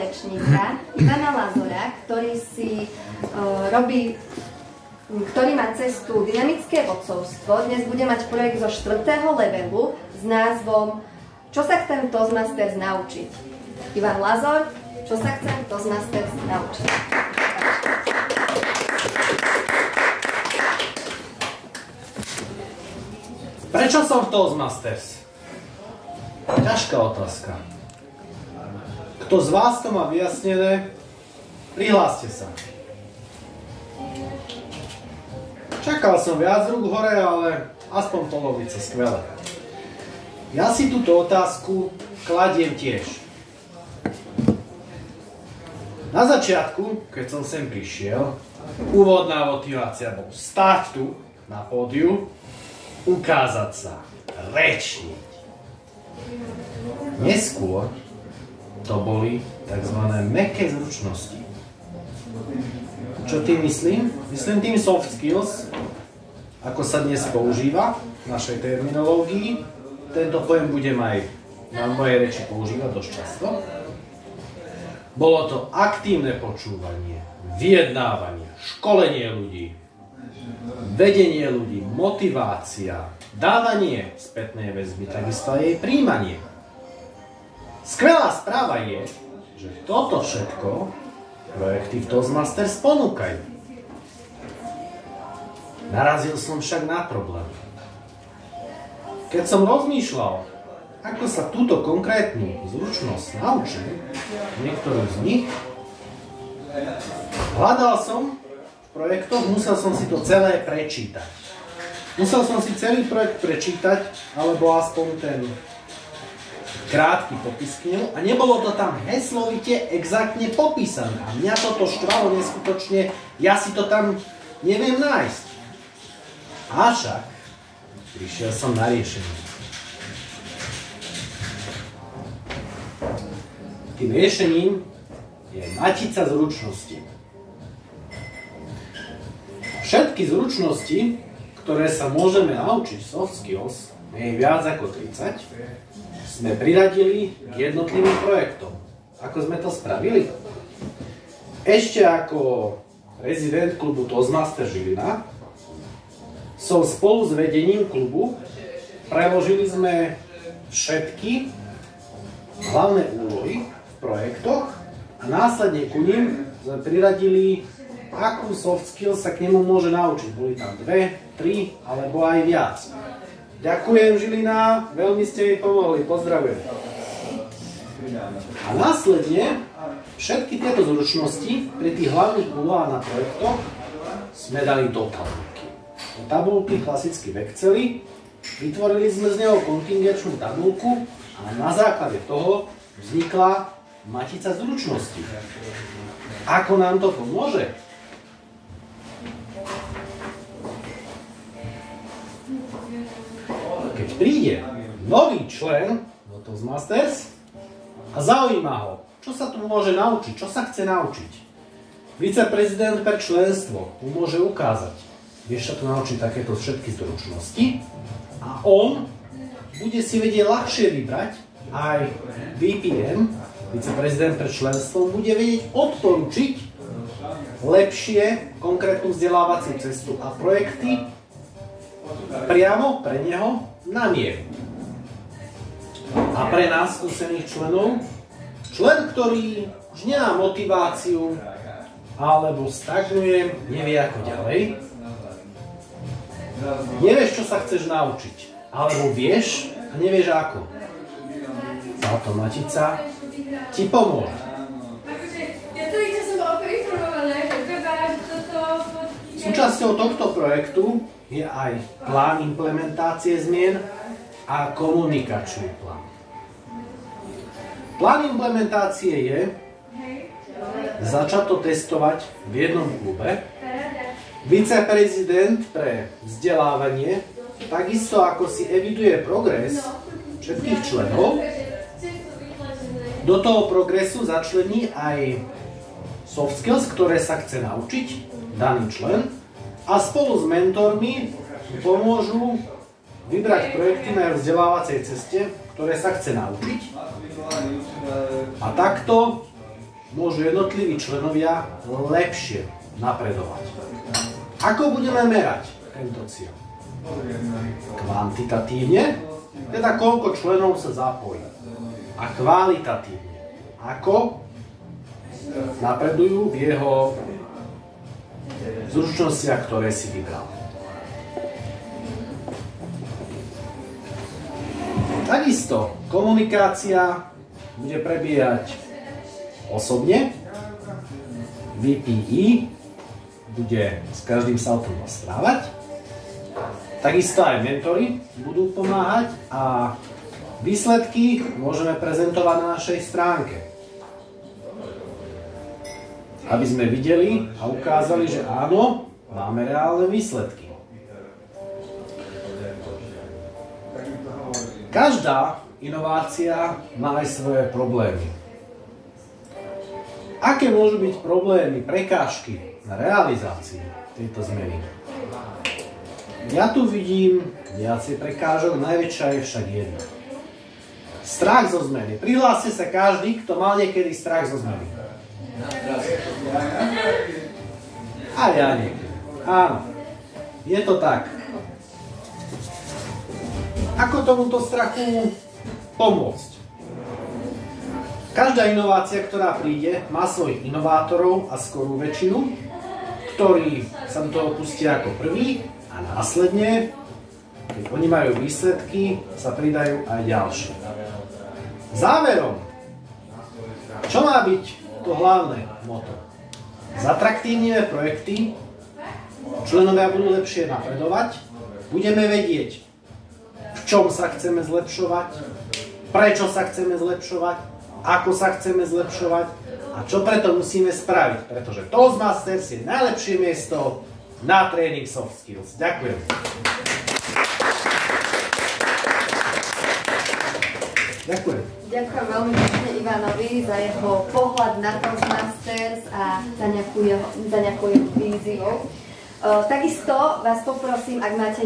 rečníka, Ivana Lazora, ktorý má cestu Dynamické vodcovstvo. Dnes bude mať projekt zo 4. levelu s názvom Čo sa chcem Toastmasters naučiť? Ivan Lazor, čo sa chcem Toastmasters naučiť? Prečo som v Toastmasters? Ťažká otázka. Kto z vás to má vyjasnené, prihláste sa. Čakal som viac rúk hore, ale aspoň polovica, skvelé. Ja si túto otázku kladiem tiež. Na začiatku, keď som sem prišiel, úvodná motivácia bola stáť tu na pódiu, ukázať sa, rečniť. Neskôr to boli tzv. Mäkké zručnosti. Čo tým myslím? Myslím tým soft skills, ako sa dnes používa v našej terminológii. Tento pojem budem aj na mojej reči používať dosť často. Bolo to aktívne počúvanie, vyjednávanie, školenie ľudí, vedenie ľudí, motivácia, dávanie spätnej väzby, takisto aj jej príjmanie. Skvelá správa je, že toto všetko projekty v Toastmasters ponúkajú. Narazil som však na problém. Keď som rozmýšľal, ako sa túto konkrétnu zručnosť naučím, niektorú z nich, hľadal som v projektoch, musel som si to celé prečítať. Musel som si celý projekt prečítať, alebo aspoň ten krátky popis k nemu, a nebolo to tam heslovite exaktne popísané. A mňa toto štvalo neskutočne, ja si to tam neviem nájsť. Avšak prišiel som na riešenie. Tým riešením je matica zručnosti. Všetky zručnosti, ktoré sa môžeme naučiť, soft skills, je viac ako 30, sme priradili k jednotlivým projektom. Ako sme to spravili? Ešte ako prezident klubu Toastmasters Žilina som spolu s vedením klubu preložili sme všetky hlavné úlohy v projektoch a následne ku nim sme priradili, akú soft skill sa k nemu môže naučiť. Boli tam 2, 3 alebo aj viac. Ďakujem, Žilina, veľmi ste mi pomohli, pozdravujem. A následne všetky tieto zručnosti pri tých hlavných úlohách na projektoch sme dali do tabulky. Do tabulky klasicky v Exceli, vytvorili sme z neho kontingenčnú tabulku a na základe toho vznikla matica zručnosti. Ako nám to pomôže? Keď príde nový člen do Toastmasters a zaujíma ho, čo sa tu môže naučiť, čo sa chce naučiť. Viceprezident pre členstvo mu môže ukázať, vieš sa tu naučiť takéto všetky zručnosti a on bude si vedieť ľahšie vybrať aj VPM, viceprezident pre členstvo, bude vedieť odporučiť lepšie konkrétnu vzdelávaciu cestu a projekty priamo pre neho na mieru. A pre nás, skúsených členov, člen, ktorý už nemá motiváciu alebo stagnuje, nevie ako ďalej, nevieš, čo sa chceš naučiť, alebo vieš a nevieš ako. Táto matica ti pomôže. Súčasťou tohto projektu je aj plán implementácie zmien a komunikačný plán. Plán implementácie je začať to testovať v jednom klube. Viceprezident pre vzdelávanie, takisto ako si eviduje progres všetkých členov, do toho progresu začlení aj soft skills, ktoré sa chce naučiť daný člen, a spolu s mentormi pomôžu vybrať projekty na vzdelávacej ceste, ktoré sa chce naučiť. A takto môžu jednotliví členovia lepšie napredovať. Ako budeme merať tento cieľ? Kvantitatívne, teda koľko členov sa zapojí. A kvalitatívne, ako napredujú v jeho zručnostiach, ktoré si vybral. Takisto komunikácia bude prebiehať osobne. VPE bude s každým sa o tom rozprávať. Takisto aj mentori budú pomáhať a výsledky môžeme prezentovať na našej stránke. Aby sme videli a ukázali, že áno, máme reálne výsledky. Každá inovácia má aj svoje problémy. Aké môžu byť problémy, prekážky na realizácii tejto zmeny? Ja tu vidím viacej prekážok, najväčšia je však jedna. Strach zo zmeny. Prihláste sa každý, kto mal niekedy strach zo zmeny. A ja niekedy. Áno, je to tak. Ako tomuto strachu pomôcť? Každá inovácia, ktorá príde, má svojich inovátorov a skorú väčšinu, ktorí sa do toho pustia ako prví a následne, keď oni majú výsledky, sa pridajú aj ďalšie. Záverom, čo má byť to hlavné motto? Zatraktívnime projekty, členovia budú lepšie napredovať, budeme vedieť, v čom sa chceme zlepšovať, prečo sa chceme zlepšovať, ako sa chceme zlepšovať a čo preto musíme spraviť, pretože Toastmasters je najlepšie miesto na tréning soft skills. Ďakujem. Ďakujem. Ďakujem veľmi pekne Ivanovi za jeho pohľad na Toastmasters a za nejakú jeho víziu. Takisto vás poprosím, ak máte